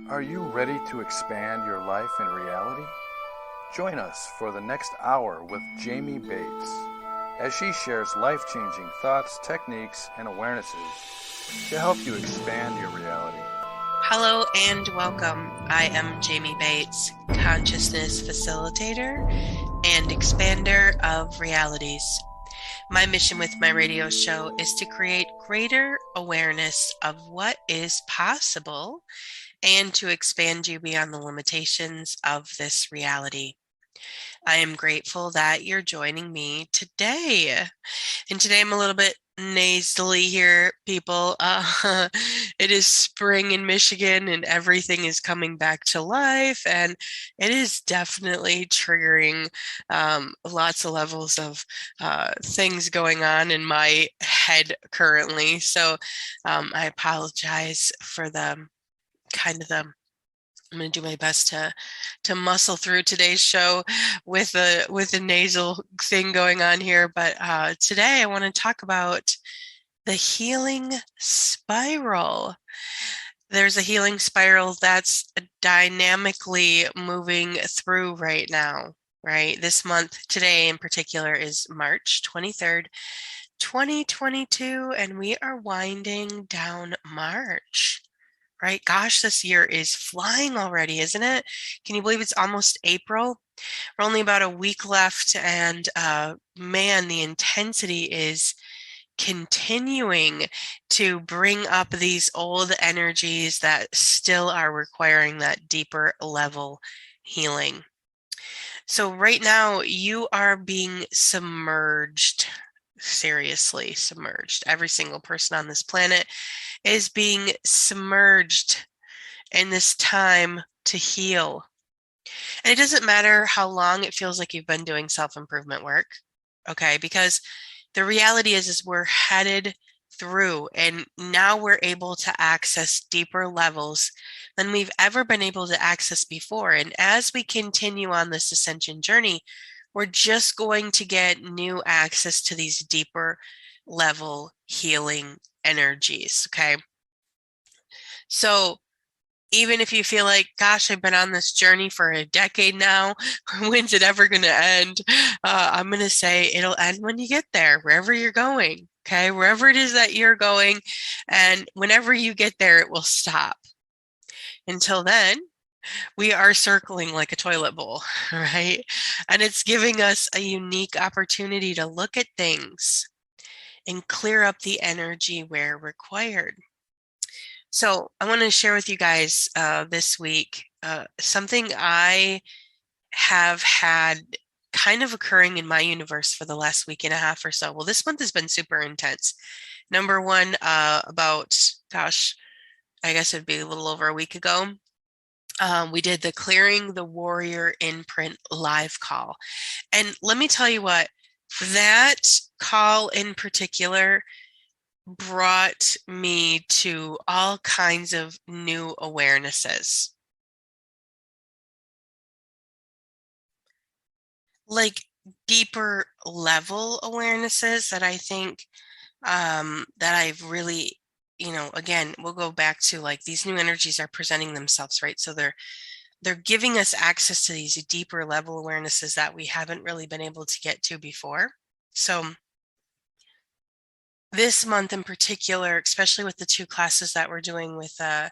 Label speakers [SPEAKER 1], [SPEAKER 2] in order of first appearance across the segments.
[SPEAKER 1] Are you ready to expand your life in reality? Join us for the next hour with Jamie Bates as she shares life-changing thoughts, techniques, and awarenesses to help you expand your reality.
[SPEAKER 2] Hello and welcome. I am Jamie Bates, consciousness facilitator and expander of realities. My mission with my radio show is to create greater awareness of what is possible and to expand you beyond the limitations of this reality. I am grateful that you're joining me today. And today I'm a little bit nasally here, people. It is spring in Michigan and everything is coming back to life. And it is definitely triggering lots of levels of things going on in my head currently. So I apologize for the I'm going to do my best to muscle through today's show with a nasal thing going on here. But today I want to talk about the healing spiral. There's a healing spiral that's dynamically moving through right now, right? This month, today in particular, is March 23rd, 2022, and we are winding down March. Right? Gosh, this year is flying already, isn't it? Can you believe it's almost April? We're only about a week left, and man, the intensity is continuing to bring up these old energies that still are requiring that deeper level healing. So right now, you are being submerged, seriously submerged. Every single person on this planet is being submerged in this time to heal. And it doesn't matter how long it feels like you've been doing self-improvement work, okay? Because the reality is we're headed through, and now we're able to access deeper levels than we've ever been able to access before. And as we continue on this ascension journey, we're just going to get new access to these deeper level healing energies, okay? So even if you feel like, gosh, I've been on this journey for a decade now, when's it ever going to end? I'm going to say it'll end when you get there, wherever you're going, okay? Wherever it is that you're going. And whenever you get there, it will stop. Until then, we are circling like a toilet bowl, right? And it's giving us a unique opportunity to look at things and clear up the energy where required. So I want to share with you guys this week something I have had kind of occurring in my universe for the last week and a half or so. Well, this month has been super intense. Number one, about, gosh, I guess it'd be a little over a week ago, we did the Clearing the Warrior Imprint live call. And let me tell you what, that call in particular brought me to all kinds of new awarenesses. Like deeper level awarenesses that I think that I've really, again, we'll go back to like these new energies are presenting themselves, right? So they're giving us access to these deeper level awarenesses that we haven't really been able to get to before. So this month in particular, especially with the two classes that we're doing with the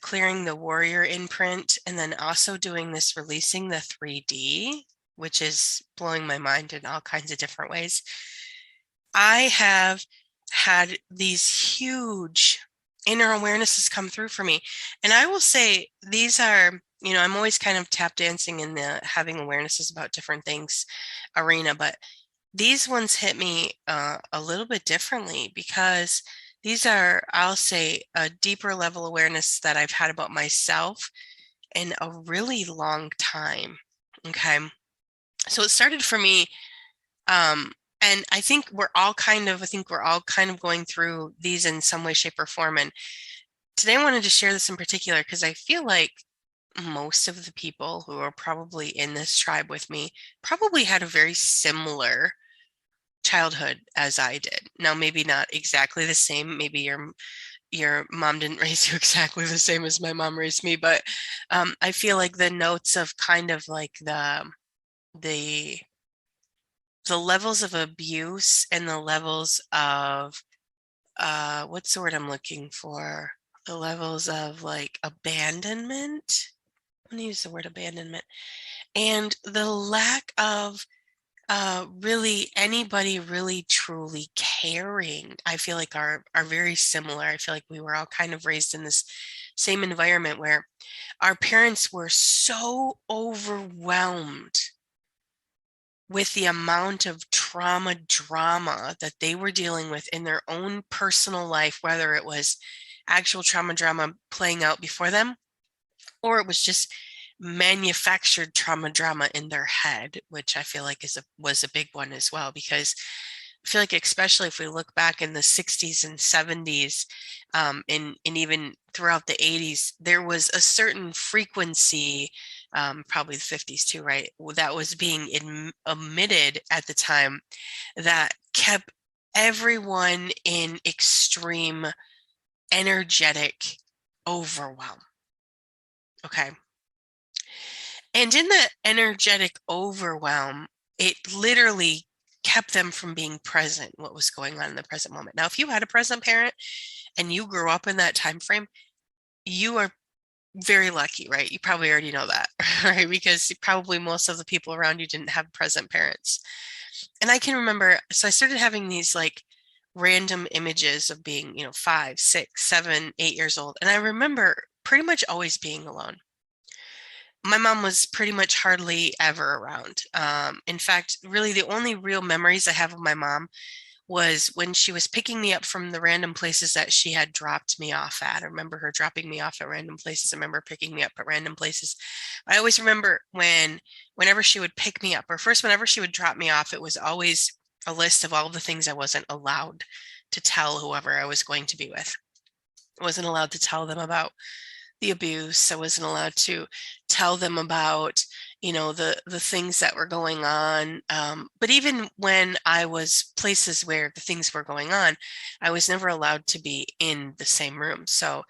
[SPEAKER 2] Clearing the Warrior Imprint, and then also doing this Releasing the 3D, which is blowing my mind in all kinds of different ways. I have had these huge inner awarenesses come through for me. And I will say these are, I'm always kind of tap dancing in the having awarenesses about different things arena, but these ones hit me a little bit differently because these are, I'll say, a deeper level awareness that I've had about myself in a really long time. Okay. So it started for me, and I think we're all kind of going through these in some way, shape, or form. And today I wanted to share this in particular because I feel like most of the people who are probably in this tribe with me probably had a very similar childhood as I did. Now, maybe not exactly the same. Maybe your mom didn't raise you exactly the same as my mom raised me, but I feel like the notes of kind of like the the levels of abuse and the levels of what's the word I'm looking for? The levels of like abandonment. I'm gonna use the word abandonment. And the lack of really anybody really truly caring, I feel like are very similar. I feel like we were all kind of raised in this same environment where our parents were so overwhelmed with the amount of drama that they were dealing with in their own personal life, whether it was actual drama playing out before them, or it was just manufactured drama in their head, which I feel like was a big one as well, because I feel like especially if we look back in the 60s and 70s, and even throughout the 80s, there was a certain frequency, probably the 50s too, right, that was being emitted at the time that kept everyone in extreme energetic overwhelm. Okay. And in that energetic overwhelm, it literally kept them from being present, what was going on in the present moment. Now, if you had a present parent and you grew up in that time frame, you are very lucky, right? You probably already know that, right? Because probably most of the people around you didn't have present parents. And I can remember, so I started having these like random images of being, 5, 6, 7, 8 years old. And I remember pretty much always being alone. My mom was pretty much hardly ever around. In fact, really the only real memories I have of my mom was when she was picking me up from the random places that she had dropped me off at. I remember her dropping me off at random places. I remember picking me up at random places. I always remember whenever she would pick me up, or first, whenever she would drop me off, it was always a list of all the things I wasn't allowed to tell whoever I was going to be with. I wasn't allowed to tell them about the abuse. I wasn't allowed to tell them about, the things that were going on. But even when I was places where the things were going on, I was never allowed to be in the same room. So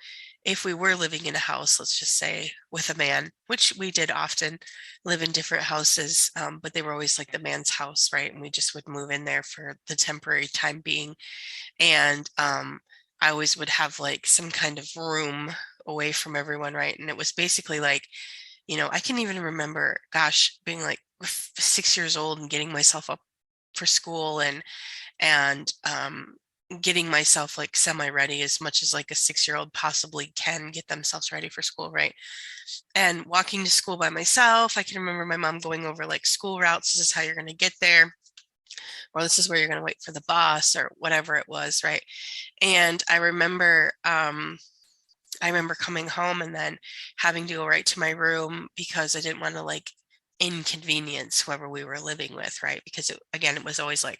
[SPEAKER 2] if we were living in a house, let's just say with a man, which we did often live in different houses, but they were always like the man's house, right? And we just would move in there for the temporary time being. And I always would have like some kind of room away from everyone, right? And it was basically like, I can even remember, gosh, being like 6 years old and getting myself up for school and getting myself like semi-ready as much as like a 6-year-old possibly can get themselves ready for school, right? And walking to school by myself. I can remember my mom going over like school routes. This is how you're going to get there, or this is where you're going to wait for the bus, or whatever it was, right? And I remember coming home and then having to go right to my room because I didn't want to like inconvenience whoever we were living with, right? Because again, it was always like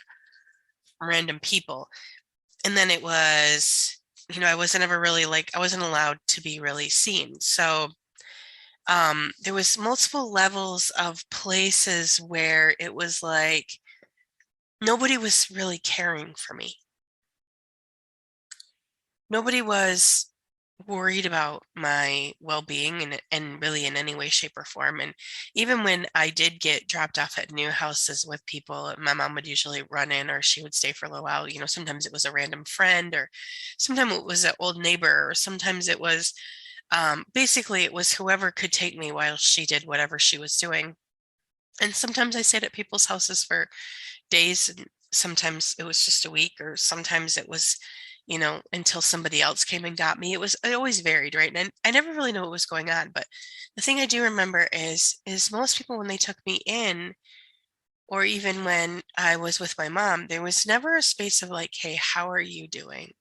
[SPEAKER 2] random people. And then it was, I wasn't ever really like, I wasn't allowed to be really seen. So there was multiple levels of places where it was like nobody was really caring for me. Nobody was worried about my well-being and really in any way, shape, or form. And even when I did get dropped off at new houses with people, my mom would usually run in, or she would stay for a little while. Sometimes it was a random friend, or sometimes it was an old neighbor, or sometimes it was basically it was whoever could take me while she did whatever she was doing. And sometimes I stayed at people's houses for days, and sometimes it was just a week, or sometimes it was until somebody else came and got me. It always varied, right? And I never really knew what was going on. But the thing I do remember is most people, when they took me in, or even when I was with my mom, there was never a space of like, hey, how are you doing?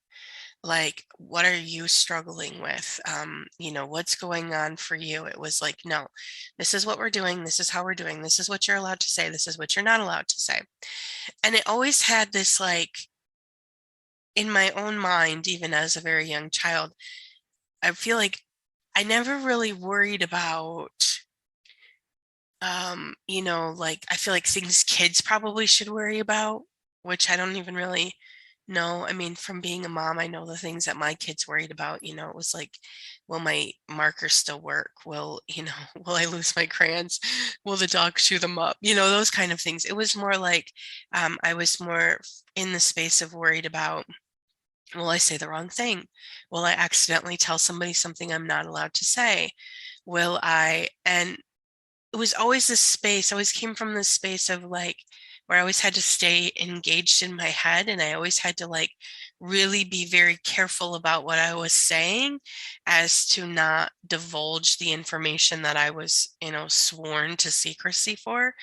[SPEAKER 2] Like, what are you struggling with? What's going on for you? It was like, no, this is what we're doing. This is how we're doing. This is what you're allowed to say. This is what you're not allowed to say. And it always had this like, in my own mind, even as a very young child, I feel like I never really worried about, like I feel like things kids probably should worry about, which I don't even really No, I mean, from being a mom, I know the things that my kids worried about. It was like, will my markers still work? Will I lose my crayons? Will the dog chew them up? Those kind of things. It was more like I was more in the space of worried about, will I say the wrong thing? Will I accidentally tell somebody something I'm not allowed to say? And it was always this space, always came from this space of like, where I always had to stay engaged in my head, and I always had to like really be very careful about what I was saying as to not divulge the information that I was, sworn to secrecy for.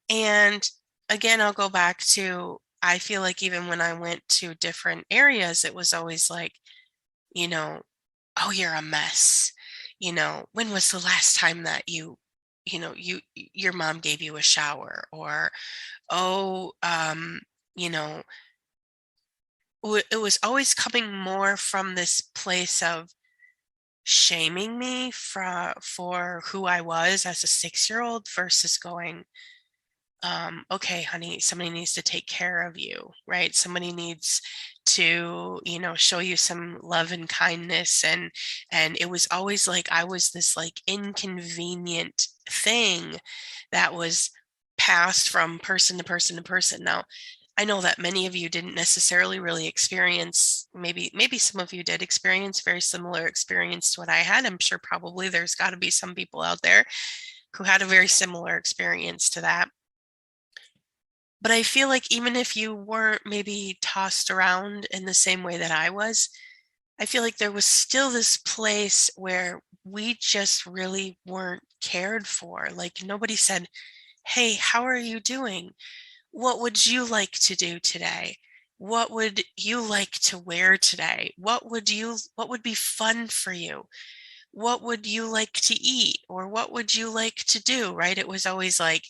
[SPEAKER 2] And again, I'll go back to, I feel like even when I went to different areas, it was always like, you know, oh, you're a mess. When was the last time that your mom gave you a shower? Or, oh, you know, it was always coming more from this place of shaming me for who I was as a 6-year-old versus going, okay, honey, somebody needs to take care of you, right? Somebody needs to, show you some love and kindness. And it was always like I was this like inconvenient thing that was passed from person to person to person. Now, I know that many of you didn't necessarily really experience, maybe some of you did experience very similar experience to what I had. I'm sure probably there's got to be some people out there who had a very similar experience to that. But I feel like even if you weren't maybe tossed around in the same way that I was, I feel like there was still this place where we just really weren't cared for. Like nobody said, hey, how are you doing? What would you like to do today? What would you like to wear today? What would be fun for you? What would you like to eat? Or what would you like to do? Right? It was always like,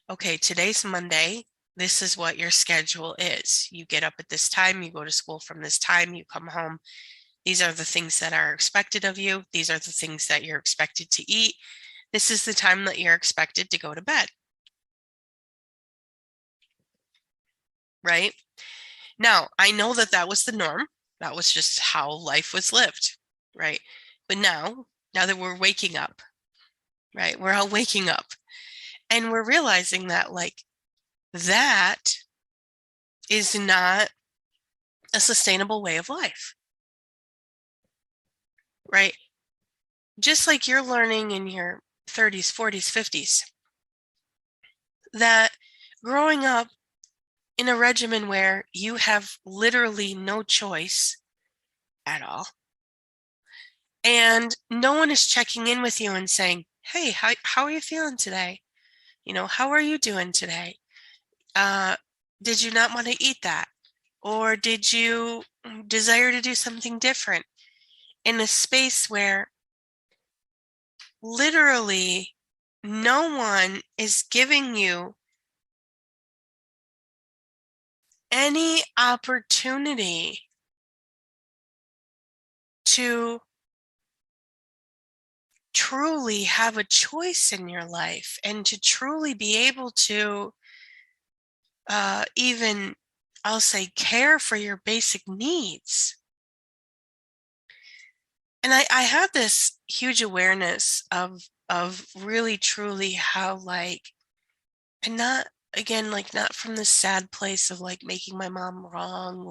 [SPEAKER 2] okay, today's Monday. This is what your schedule is. You get up at this time, you go to school from this time, you come home. These are the things that are expected of you. These are the things that you're expected to eat. This is the time that you're expected to go to bed. Right? Now, I know that that was the norm. That was just how life was lived. Right? But now that we're waking up, right? We're all waking up and we're realizing that like that is not a sustainable way of life, right? Just like you're learning in your 30s, 40s, 50s, that growing up in a regimen where you have literally no choice at all, and no one is checking in with you and saying, hey, how are you feeling today? How are you doing today? Did you not want to eat that? Or did you desire to do something different? In a space where literally no one is giving you any opportunity to truly have a choice in your life and to truly be able to even, I'll say, care for your basic needs. And I had this huge awareness of really truly how like, and not again like not from the sad place of like making my mom wrong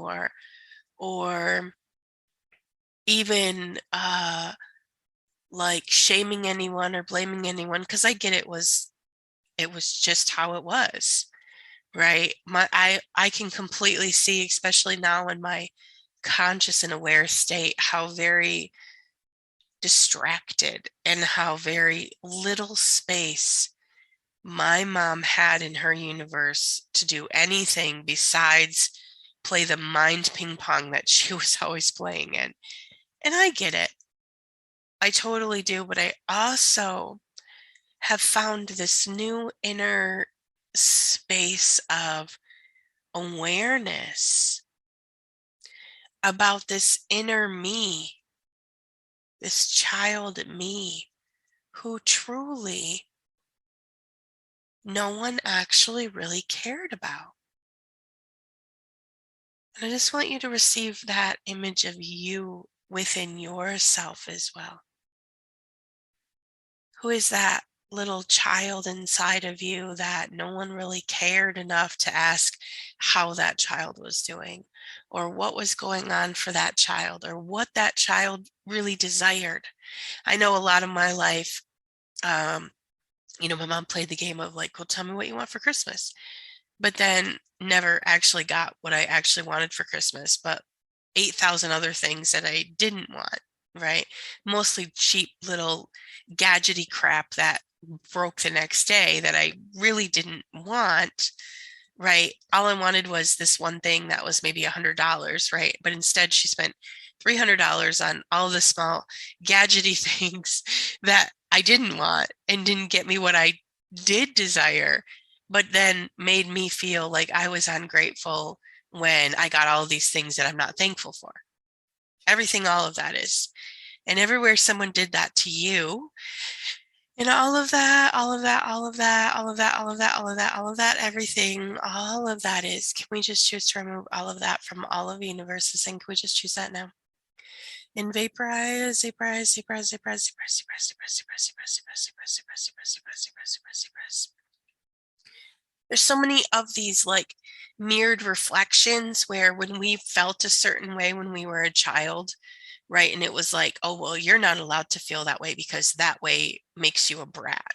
[SPEAKER 2] or even like shaming anyone or blaming anyone, because I get it was just how it was, right? I can completely see, especially now in my conscious and aware state, how very distracted and how very little space my mom had in her universe to do anything besides play the mind ping pong that she was always playing in. And I get it. I totally do. But I also have found this new inner space of awareness about this inner me, this child me, who truly no one actually really cared about. And I just want you to receive that image of you within yourself as well. Who is that little child inside of you that no one really cared enough to ask how that child was doing, or what was going on for that child, or what that child really desired? I know a lot of my life, my mom played the game of like, well, tell me what you want for Christmas, but then never actually got what I actually wanted for Christmas, but 8,000 other things that I didn't want, right? Mostly cheap little gadgety crap that broke the next day that I really didn't want, right? All I wanted was this one thing that was maybe $100, right? But instead she spent $300 on all the small gadgety things that I didn't want and didn't get me what I did desire, but then made me feel like I was ungrateful when I got all of these things that I'm not thankful for. Everything, all of that is. And everywhere someone did that to you, and all of that, all of that, all of that, all of that, all of that, all of that, all of that, everything, all of that is. Can we just choose to remove all of that from all of the universes? And can we just choose that now? And vaporize, vaporize, vaporize, vaporize, vaporize, vaporize, vaporize, vaporize, vaporize, vaporize, vaporize, vaporize, vaporize, vaporize, vaporize, vaporize. There's so many of these like mirrored reflections where when we felt a certain way when we were a child, right? And it was like, oh, well, you're not allowed to feel that way because that way makes you a brat,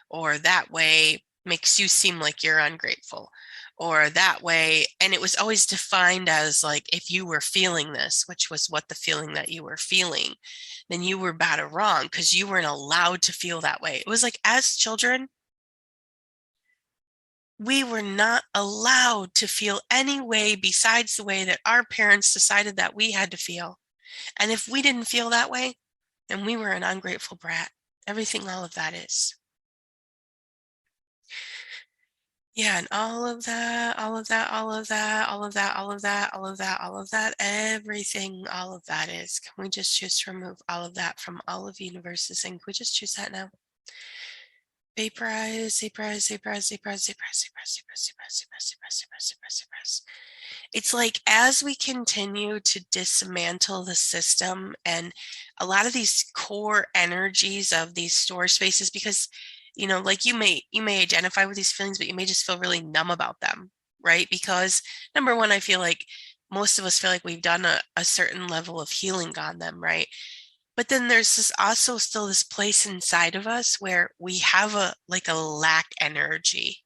[SPEAKER 2] or that way makes you seem like you're ungrateful, or that way. And it was always defined as like, if you were feeling this, which was what the feeling that you were feeling, then you were bad or wrong because you weren't allowed to feel that way. It was like, as children, we were not allowed to feel any way besides the way that our parents decided that we had to feel. And if we didn't feel that way, then we were an ungrateful brat. Everything, all of that is. Yeah, and all of that, all of that, all of that, all of that, all of that, all of that, all of that, everything, all of that is. Can we just choose to remove all of that from all of the universes? And can we just choose that now? Vaporize, vaporize, vaporize, vaporize, vaporize, vaporize, vaporize, vaporize, vaporize, vaporize, vaporize, vaporize, vaporize. It's like as we continue to dismantle the system and a lot of these core energies of these storage spaces, because like you may identify with these feelings, but you may just feel really numb about them, right? Because number one, I feel like most of us feel like we've done a certain level of healing on them, right? But then there's this also still this place inside of us where we have a lack energy.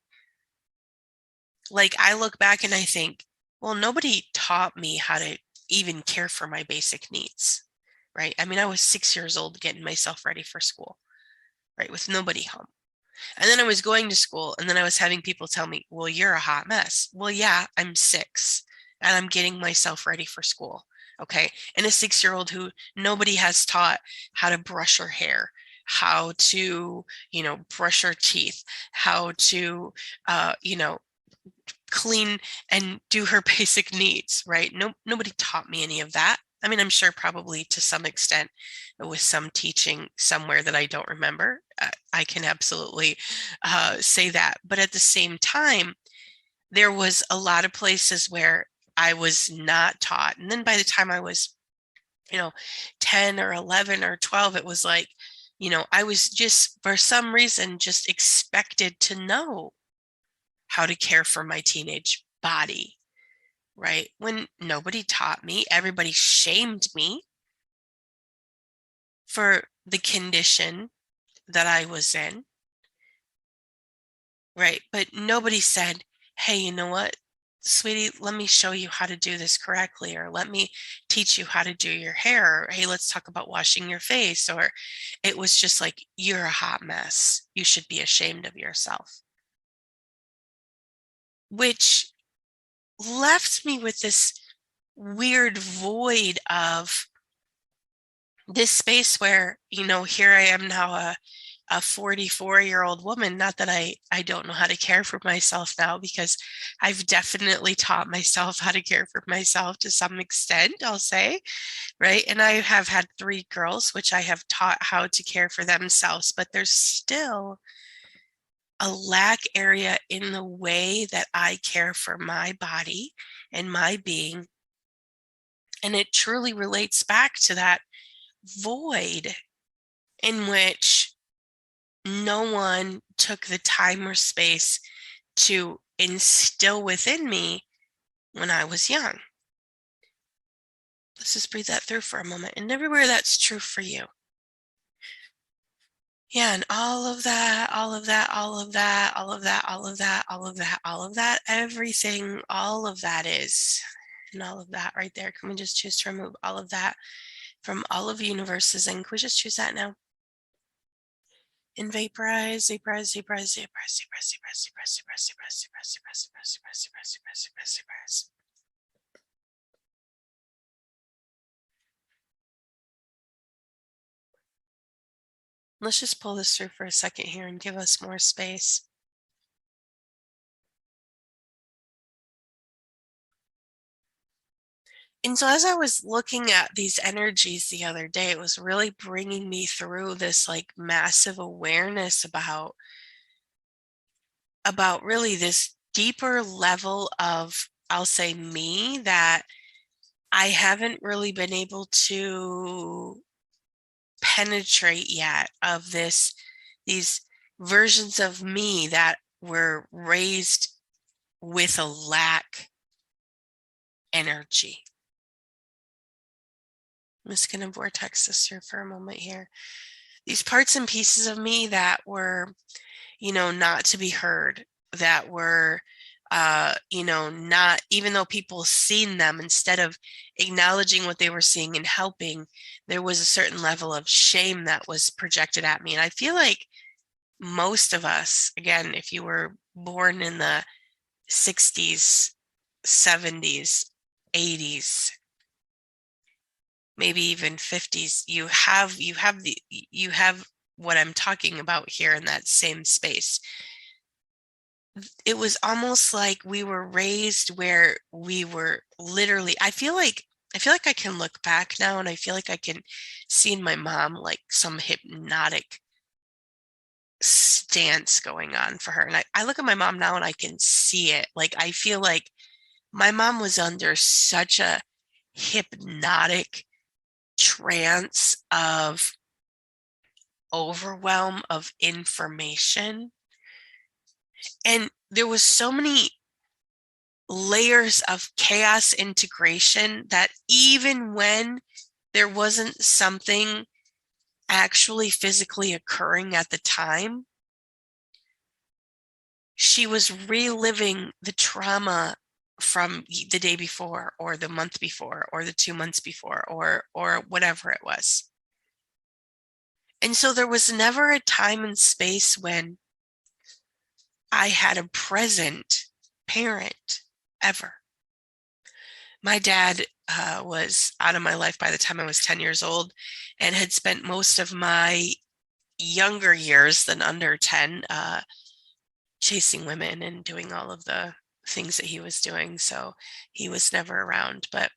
[SPEAKER 2] Like I look back and I think, well, nobody taught me how to even care for my basic needs, right? I mean, I was 6 years old getting myself ready for school, right? With nobody home. And then I was going to school and then I was having people tell me, well, you're a hot mess. Well, yeah, I'm 6 and I'm getting myself ready for school. Okay. And a 6-year-old who nobody has taught how to brush her hair, how to, brush her teeth, how to, clean and do her basic needs, right? Nobody taught me any of that. I mean, I'm sure probably to some extent with some teaching somewhere that I don't remember. I can absolutely say that. But at the same time, there was a lot of places where I was not taught. And then by the time I was, 10 or 11 or 12, it was like, I was just, for some reason, just expected to know how to care for my teenage body, right? When nobody taught me, everybody shamed me for the condition that I was in, right? But nobody said, hey, you know what, sweetie, let me show you how to do this correctly, or let me teach you how to do your hair, or hey, let's talk about washing your face. Or it was just like, you're a hot mess. You should be ashamed of yourself, which left me with this weird void of this space where, here I am now, a 44-year-old woman. Not that I don't know how to care for myself now, because I've definitely taught myself how to care for myself to some extent, I'll say, right? And I have had 3 girls, which I have taught how to care for themselves, but there's still a lack area in the way that I care for my body and my being And it truly relates back to that void in which no one took the time or space to instill within me when I was young. Let's just breathe that through for a moment. And everywhere that's true for you. Yeah, and all of that, all of that, all of that, all of that, all of that, all of that, all of that, everything, all of that is, and all of that right there. Can we just choose to remove all of that from all of universes? And can we just choose that now? And vaporize, vaporize, vaporize, vaporize, vaporize, vaporize, vaporize, vaporize, vaporize, vaporize, vaporize, vaporize, vaporize, vaporize, vaporize, vaporize. Let's just pull this through for a second here and give us more space. And so as I was looking at these energies the other day, it was really bringing me through this like massive awareness about really this deeper level of, I'll say, me that I haven't really been able to penetrate yet, of these versions of me that were raised with a lack energy. I'm just going to vortex this through for a moment here. These parts and pieces of me that were, not to be heard, that were, not, even though people seen them, instead of acknowledging what they were seeing and helping, there was a certain level of shame that was projected at me. And I feel like most of us, again, if you were born in the 60s, 70s, 80s, maybe even 50s, you have what I'm talking about here in that same space. It was almost like we were raised where we were literally, I feel like I can look back now and I feel like I can see in my mom like some hypnotic stance going on for her. And I look at my mom now and I can see it. Like, I feel like my mom was under such a hypnotic trance of overwhelm of information. And there was so many layers of chaos integration that even when there wasn't something actually physically occurring at the time, she was reliving the trauma from the day before or the month before or the 2 months before or whatever it was. And so there was never a time and space when I had a present parent ever. My dad was out of my life by the time I was 10 years old and had spent most of my younger years than under 10 chasing women and doing all of the things that he was doing. So he was never around. But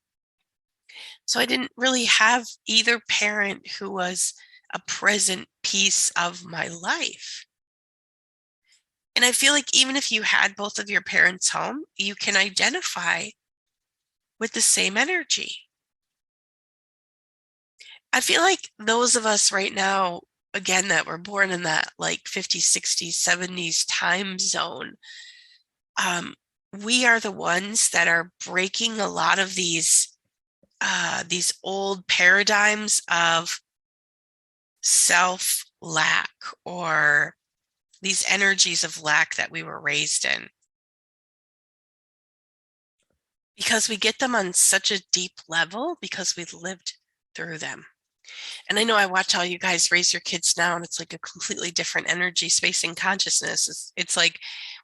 [SPEAKER 2] so I didn't really have either parent who was a present piece of my life. And I feel like even if you had both of your parents home, you can identify with the same energy. I feel like those of us right now, again, that were born in that like 50s, 60s, 70s time zone, we are the ones that are breaking a lot of these old paradigms of self lack, or these energies of lack that we were raised in, because we get them on such a deep level because we've lived through them. And I know I watch how you guys raise your kids now, and it's like a completely different energy space and consciousness. It's like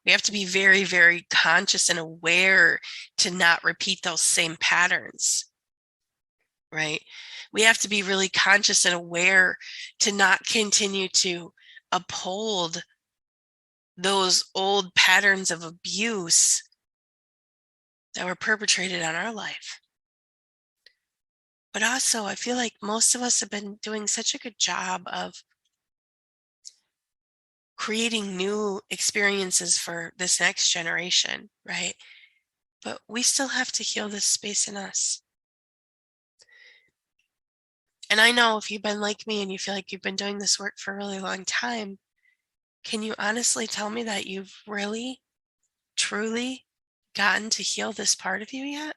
[SPEAKER 2] we have to be very, very conscious and aware to not repeat those same patterns, right? We have to be really conscious and aware to not continue to uphold those old patterns of abuse that were perpetrated on our life. But also, I feel like most of us have been doing such a good job of creating new experiences for this next generation, right? But we still have to heal this space in us. And I know if you've been like me and you feel like you've been doing this work for a really long time, can you honestly tell me that you've really, truly gotten to heal this part of you yet?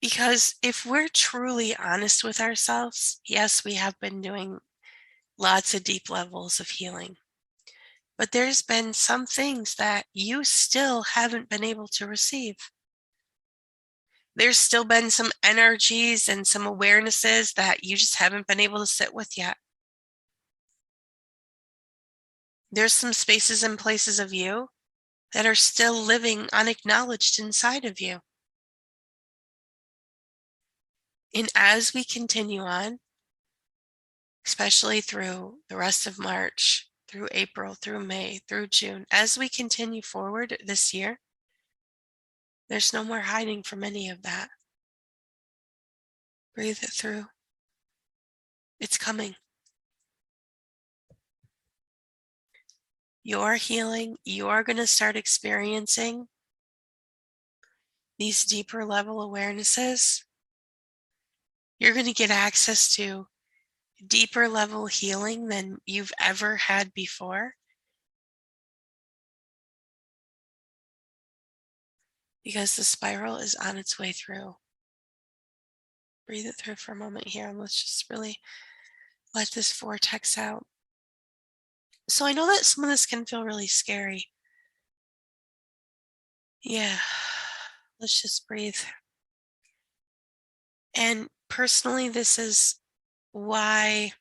[SPEAKER 2] Because if we're truly honest with ourselves, yes, we have been doing lots of deep levels of healing, but there's been some things that you still haven't been able to receive. There's still been some energies and some awarenesses that you just haven't been able to sit with yet. There's some spaces and places of you that are still living unacknowledged inside of you. And as we continue on, especially through the rest of March, through April, through May, through June, as we continue forward this year, there's no more hiding from any of that. Breathe it through. It's coming. You're healing. You're going to start experiencing these deeper level awarenesses. You're going to get access to deeper level healing than you've ever had before. Because the spiral is on its way through. Breathe it through for a moment here, and let's just really let this vortex out. So I know that some of this can feel really scary. Yeah, let's just breathe. And personally, this is why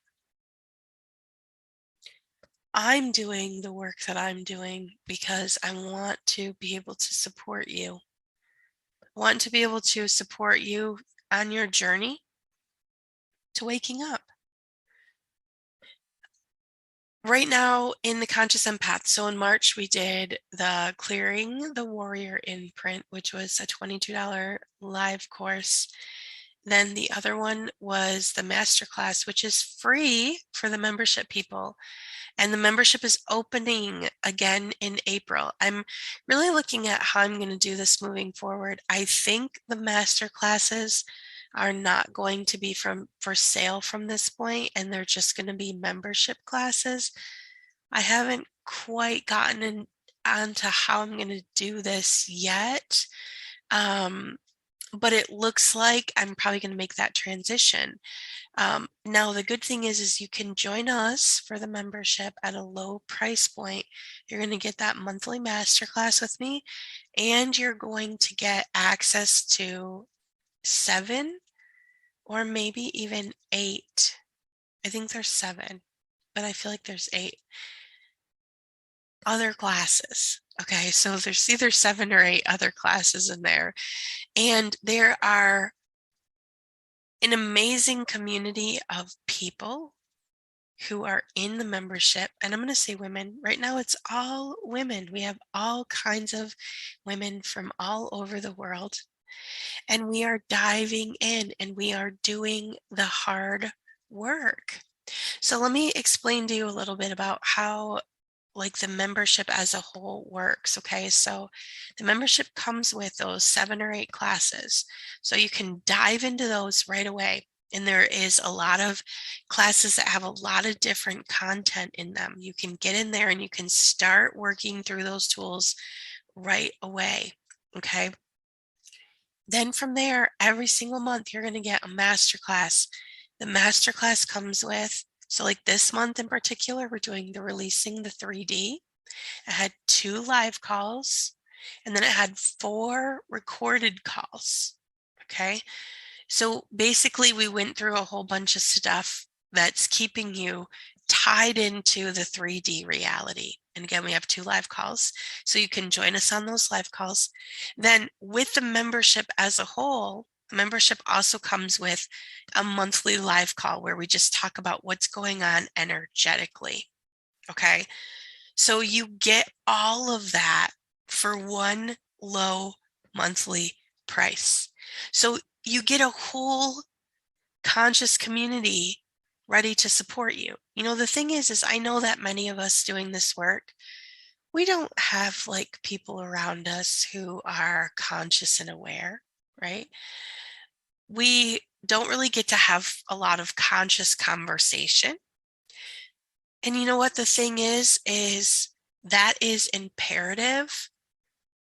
[SPEAKER 2] I'm doing the work that I'm doing, because I want to be able to support you. I want to be able to support you on your journey to waking up. Right now in the Conscious Empath, so in March we did the Clearing the Warrior imprint, which was a $22 live course. Then the other one was the masterclass, which is free for the membership people. And the membership is opening again in April. I'm really looking at how I'm going to do this moving forward. I think the master classes are not going to be for sale from this point, and they're just going to be membership classes. I haven't quite gotten onto how I'm going to do this yet. But it looks like I'm probably going to make that transition. Now, the good thing is you can join us for the membership at a low price point. You're going to get that monthly masterclass with me, and you're going to get access to 7 or maybe even 8. I think there's 7, but I feel like there's 8 other classes. Okay, so there's either 7 or 8 other classes in there. And there are an amazing community of people who are in the membership. And I'm going to say women. Right now, it's all women. We have all kinds of women from all over the world. And we are diving in and we are doing the hard work. So let me explain to you a little bit about how like the membership as a whole works. Okay, so the membership comes with those 7 or 8 classes, so you can dive into those right away. And there is a lot of classes that have a lot of different content in them. You can get in there and you can start working through those tools right away. Okay, then from there, every single month you're going to get a masterclass. The masterclass comes with, so like this month in particular, we're doing the Releasing the 3D. It had 2 live calls, and then it had 4 recorded calls. Okay. So basically, we went through a whole bunch of stuff that's keeping you tied into the 3D reality. And again, we have 2 live calls, so you can join us on those live calls. Then with the membership as a whole, the membership also comes with a monthly live call where we just talk about what's going on energetically. Okay. So you get all of that for one low monthly price. So you get a whole conscious community ready to support you. You know, the thing is I know that many of us doing this work, we don't have like people around us who are conscious and aware, right? we don't really get to have a lot of conscious conversation. And you know what the thing is that is imperative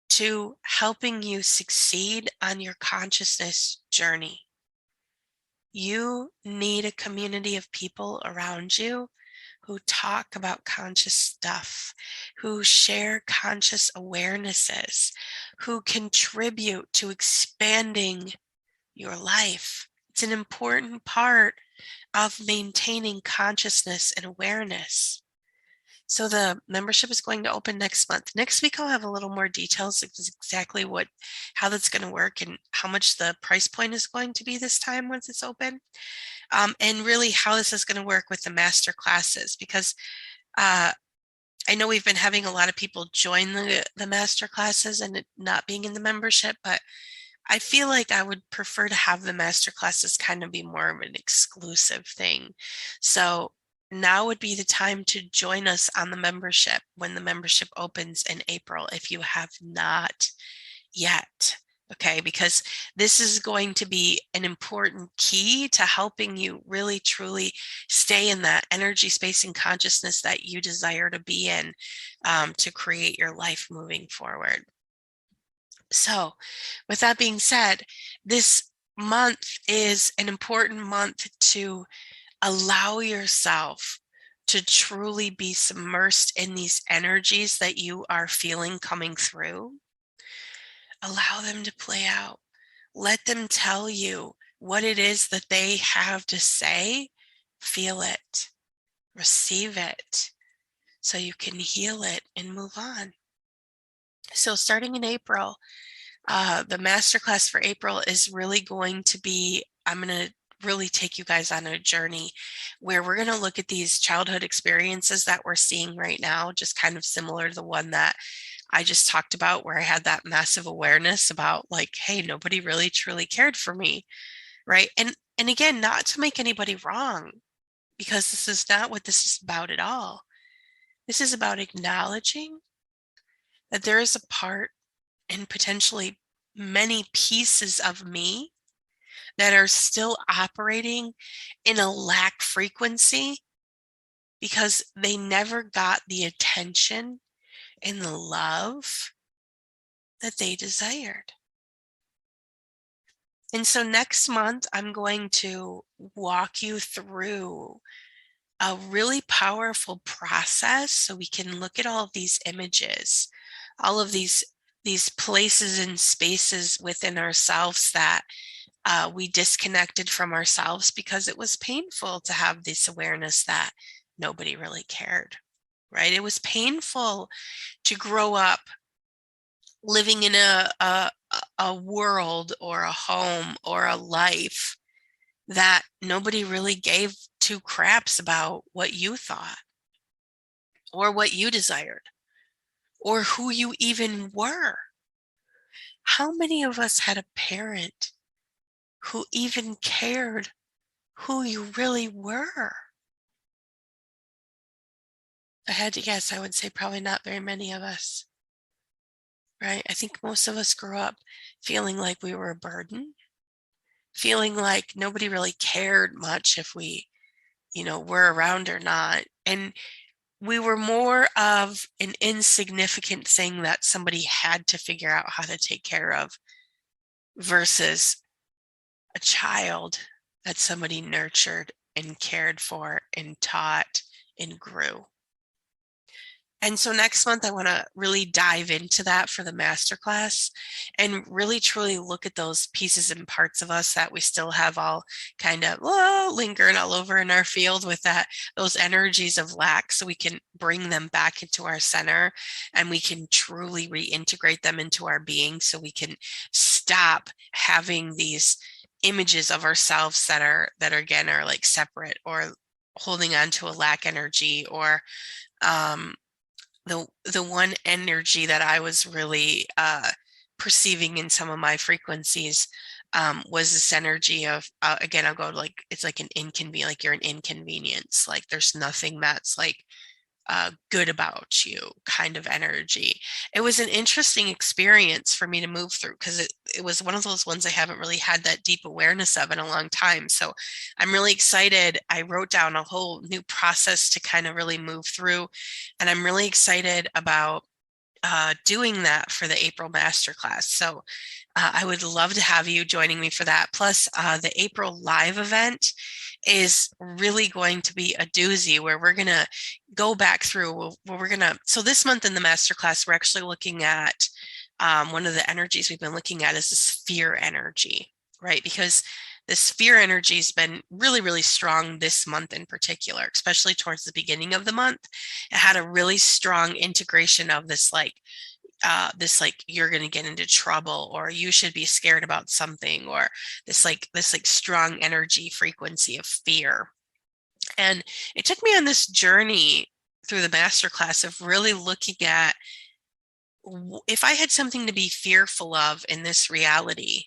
[SPEAKER 2] to helping you succeed on your consciousness journey. You need a community of people around you who talk about conscious stuff, who share conscious awarenesses, who contribute to expanding your life. It's an important part of maintaining consciousness and awareness. So the membership is going to open next month. Next week, I'll have a little more details of exactly how that's going to work and how much the price point is going to be this time once it's open. And really how this is going to work with the master classes, because I know we've been having a lot of people join the master classes and it not being in the membership, but I feel like I would prefer to have the master classes kind of be more of an exclusive thing. So now would be the time to join us on the membership when the membership opens in April, if you have not yet. Okay, because this is going to be an important key to helping you really truly stay in that energy, space, and consciousness that you desire to be in, to create your life moving forward. So, with that being said, this month is an important month to allow yourself to truly be submersed in these energies that you are feeling coming through. Allow them to play out. Let them tell you what it is that they have to say. Feel it, receive it, so you can heal it and move on. So starting in April, the masterclass for April is really going to be, I'm going to really take you guys on a journey where we're going to look at these childhood experiences that we're seeing right now, just kind of similar to the one that I just talked about, where I had that massive awareness about like, hey, nobody really truly cared for me, right? And again, not to make anybody wrong, because this is not what this is about at all. This is about acknowledging that there is a part and potentially many pieces of me that are still operating in a lack frequency because they never got the attention and the love that they desired. And so next month, I'm going to walk you through a really powerful process so we can look at all of these images, all of these places and spaces within ourselves that we disconnected from ourselves because it was painful to have this awareness that nobody really cared, right? It was painful to grow up living in a world or a home or a life that nobody really gave two craps about what you thought or what you desired or who you even were. How many of us had a parent who even cared who you really were? I had to guess, I would say probably not very many of us, right? I think most of us grew up feeling like we were a burden, feeling like nobody really cared much if we, were around or not. And we were more of an insignificant thing that somebody had to figure out how to take care of versus a child that somebody nurtured and cared for and taught and grew. And so next month, I want to really dive into that for the masterclass and really truly look at those pieces and parts of us that we still have all kind of lingering all over in our field with those energies of lack, so we can bring them back into our center and we can truly reintegrate them into our being, so we can stop having these images of ourselves that are again are like separate or holding on to a lack energy, or the one energy that I was really perceiving in some of my frequencies was this energy of again, I'll go like it's like an inconvenience, like you're an inconvenience, like there's nothing that's like good about you kind of energy. It was an interesting experience for me to move through because it was one of those ones I haven't really had that deep awareness of in a long time. So I'm really excited. I wrote down a whole new process to kind of really move through, and I'm really excited about doing that for the April masterclass. So I would love to have you joining me for that. Plus, the April live event is really going to be a doozy, where we're going to go back through, so this month in the masterclass, we're actually looking at one of the energies we've been looking at is this fear energy, right? Because this fear energy has been really, really strong this month in particular, especially towards the beginning of the month. It had a really strong integration of this you're going to get into trouble, or you should be scared about something, or this strong energy frequency of fear. And it took me on this journey through the masterclass of really looking at, if I had something to be fearful of in this reality,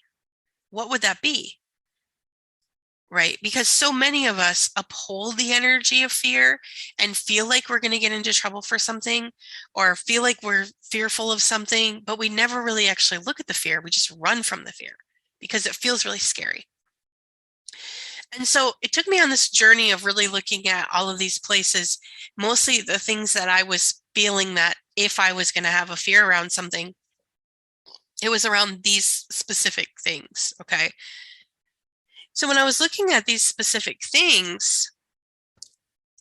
[SPEAKER 2] what would that be? Right? Because so many of us uphold the energy of fear and feel like we're going to get into trouble for something, or feel like we're fearful of something, but we never really actually look at the fear. We just run from the fear because it feels really scary. And so it took me on this journey of really looking at all of these places, mostly the things that I was feeling that if I was going to have a fear around something, it was around these specific things. Okay. So when I was looking at these specific things,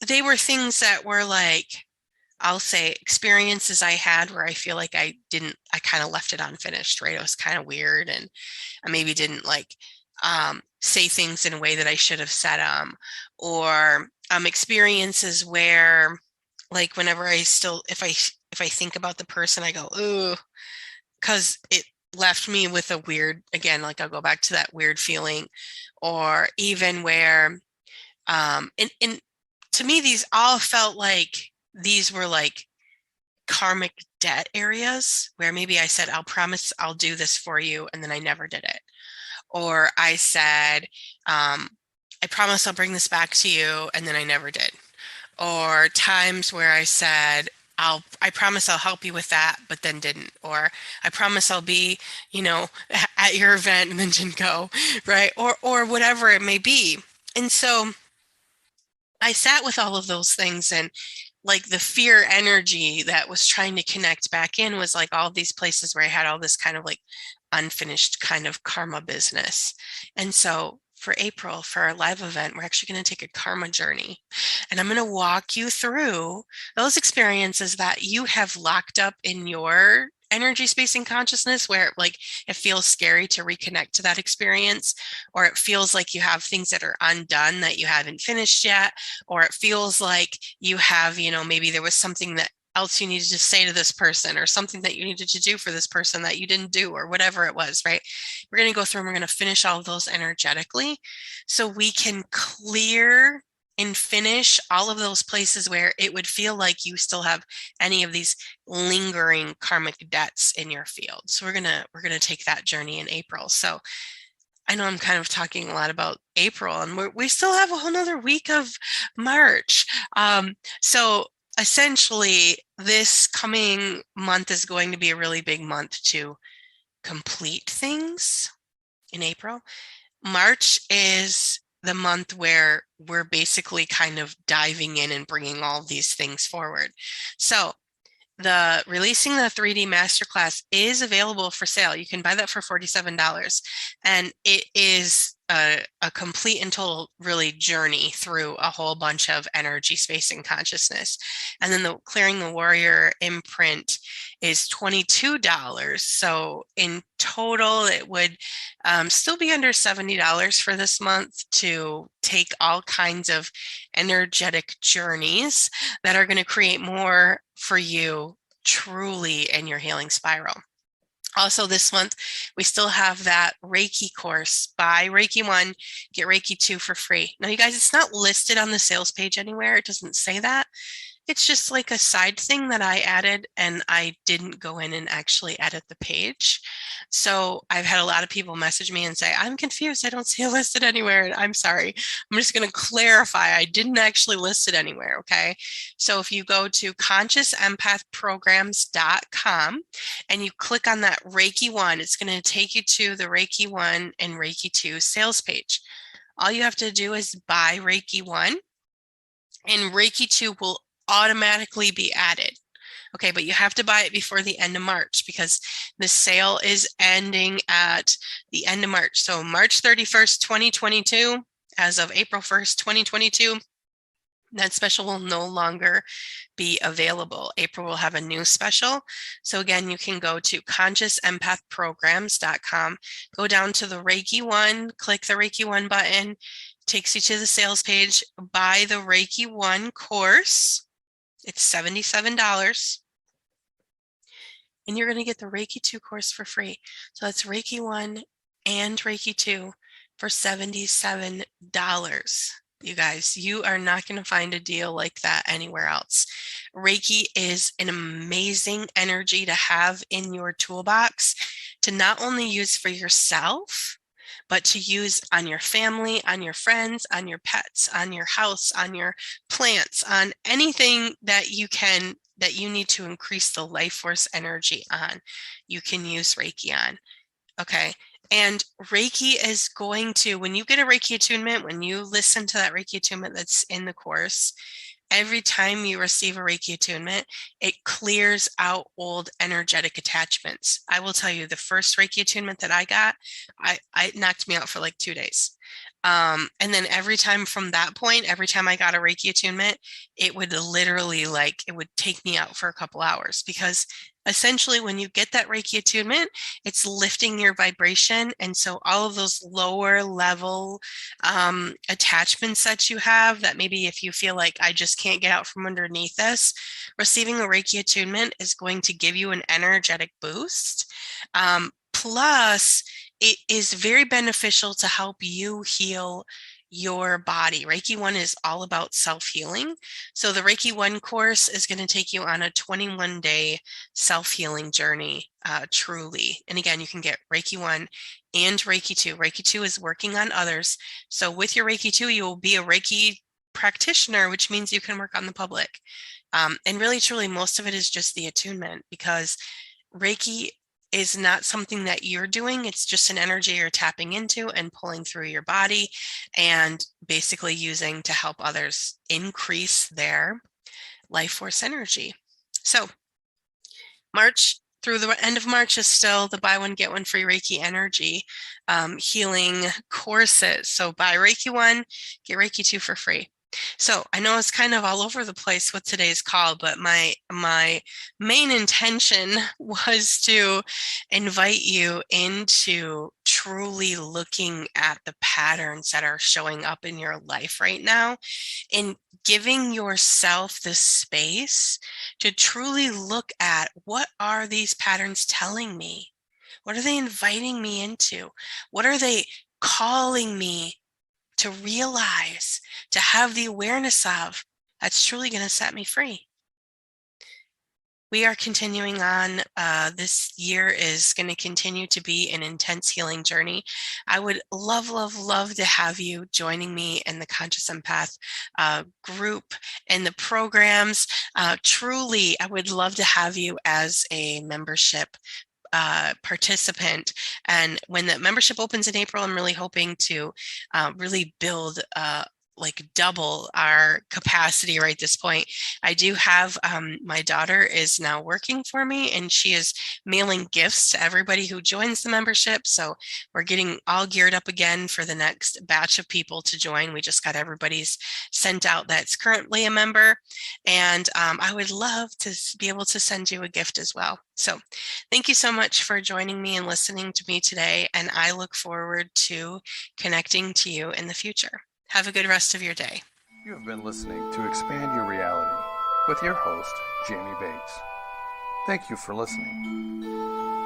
[SPEAKER 2] they were things that were like, I'll say, experiences I had where I feel like I kind of left it unfinished, right? It was kind of weird, and I maybe didn't say things in a way that I should have said them, or experiences where, like, whenever if I think about the person, I go, ooh, because it left me with a weird, again, like I'll go back to that weird feeling. Or even where, and to me, these all felt like these were like karmic debt areas where maybe I said, I'll promise I'll do this for you, and then I never did it. Or I said, I promise I'll bring this back to you, and then I never did. Or times where I said, I promise I'll help you with that, but then didn't. Or I promise I'll be, at your event, and then didn't go, right? Or whatever it may be. And so I sat with all of those things, and like the fear energy that was trying to connect back in was like all these places where I had all this kind of like unfinished kind of karma business. And so for April, for our live event, we're actually going to take a karma journey, and I'm going to walk you through those experiences that you have locked up in your energy, space, and consciousness, where like it feels scary to reconnect to that experience, or it feels like you have things that are undone that you haven't finished yet, or it feels like you have, maybe there was something that else you needed to say to this person, or something that you needed to do for this person that you didn't do, or whatever it was, right? We're going to go through and we're going to finish all of those energetically, so we can clear and finish all of those places where it would feel like you still have any of these lingering karmic debts in your field. So we're going to take that journey in April. So I know I'm kind of talking a lot about April, and we still have a whole nother week of March. So essentially, this coming month is going to be a really big month to complete things in April. March is the month where we're basically kind of diving in and bringing all of these things forward. So the releasing the 3D masterclass is available for sale. You can buy that for $47, and it is a complete and total really journey through a whole bunch of energy, space, and consciousness. And then the Clearing the Warrior imprint is $22. So in total, it would still be under $70 for this month to take all kinds of energetic journeys that are going to create more for you truly in your healing spiral. Also this month, we still have that Reiki course. Buy Reiki 1, get Reiki 2 for free. Now, you guys, it's not listed on the sales page anywhere. It doesn't say that. It's just like a side thing that I added, and I didn't go in and actually edit the page. So I've had a lot of people message me and say, I'm confused. I don't see it listed anywhere. And I'm sorry. I'm just going to clarify. I didn't actually list it anywhere. Okay. So if you go to consciousempathprograms.com and you click on that Reiki 1, it's going to take you to the Reiki 1 and Reiki 2 sales page. All you have to do is buy Reiki 1 and Reiki 2 will automatically be added. Okay, but you have to buy it before the end of March because the sale is ending at the end of March. So March 31st, 2022, as of April 1st, 2022, that special will no longer be available. April will have a new special. So again, you can go to consciousempathprograms.com, go down to the Reiki 1, click the Reiki 1 button, takes you to the sales page, buy the Reiki 1 course. It's $77. And you're going to get the Reiki 2 course for free. So that's Reiki 1 and Reiki 2 for $77. You guys, you are not going to find a deal like that anywhere else. Reiki is an amazing energy to have in your toolbox to not only use for yourself, but to use on your family, on your friends, on your pets, on your house, on your plants, on anything that you need to increase the life force energy on. You can use Reiki on. Okay. And Reiki is going to, when you get a Reiki attunement, when you listen to that Reiki attunement that's in the course, every time you receive a Reiki attunement, it clears out old energetic attachments. I will tell you, the first Reiki attunement that I got, I knocked me out for like 2 days. And then every time from that point, every time I got a Reiki attunement, it would literally it would take me out for a couple hours because essentially when you get that Reiki attunement, it's lifting your vibration. And so all of those lower level attachments that you have that maybe if you feel like I just can't get out from underneath this, receiving a Reiki attunement is going to give you an energetic boost. Plus, it is very beneficial to help you heal your body. Reiki 1 is all about self-healing. So the Reiki 1 course is going to take you on a 21-day self-healing journey, truly. And again, you can get Reiki 1 and Reiki 2. Reiki 2 is working on others. So with your Reiki 2, you will be a Reiki practitioner, which means you can work on the public. And really, truly, most of it is just the attunement because Reiki is not something that you're doing. It's just an energy you're tapping into and pulling through your body and basically using to help others increase their life force energy. So March through the end of March is still the buy one, get one free Reiki energy healing courses. So buy Reiki 1, get Reiki 2 for free. So I know it's kind of all over the place with today's call, but my main intention was to invite you into truly looking at the patterns that are showing up in your life right now and giving yourself the space to truly look at what are these patterns telling me? What are they inviting me into? What are they calling me to realize, to have the awareness of, that's truly going to set me free? We are continuing on. This year is going to continue to be an intense healing journey. I would love, love, love to have you joining me in the Conscious Empath group and the programs. Truly, I would love to have you as a membership participant. And when the membership opens in April, I'm really hoping to really build double our capacity right this point. I do have my daughter is now working for me and she is mailing gifts to everybody who joins the membership. So we're getting all geared up again for the next batch of people to join. We just got everybody's sent out that's currently a member. And I would love to be able to send you a gift as well. So thank you so much for joining me and listening to me today. And I look forward to connecting to you in the future. Have a good rest of your day.
[SPEAKER 1] You have been listening to Expand Your Reality with your host, Jamie Bates. Thank you for listening.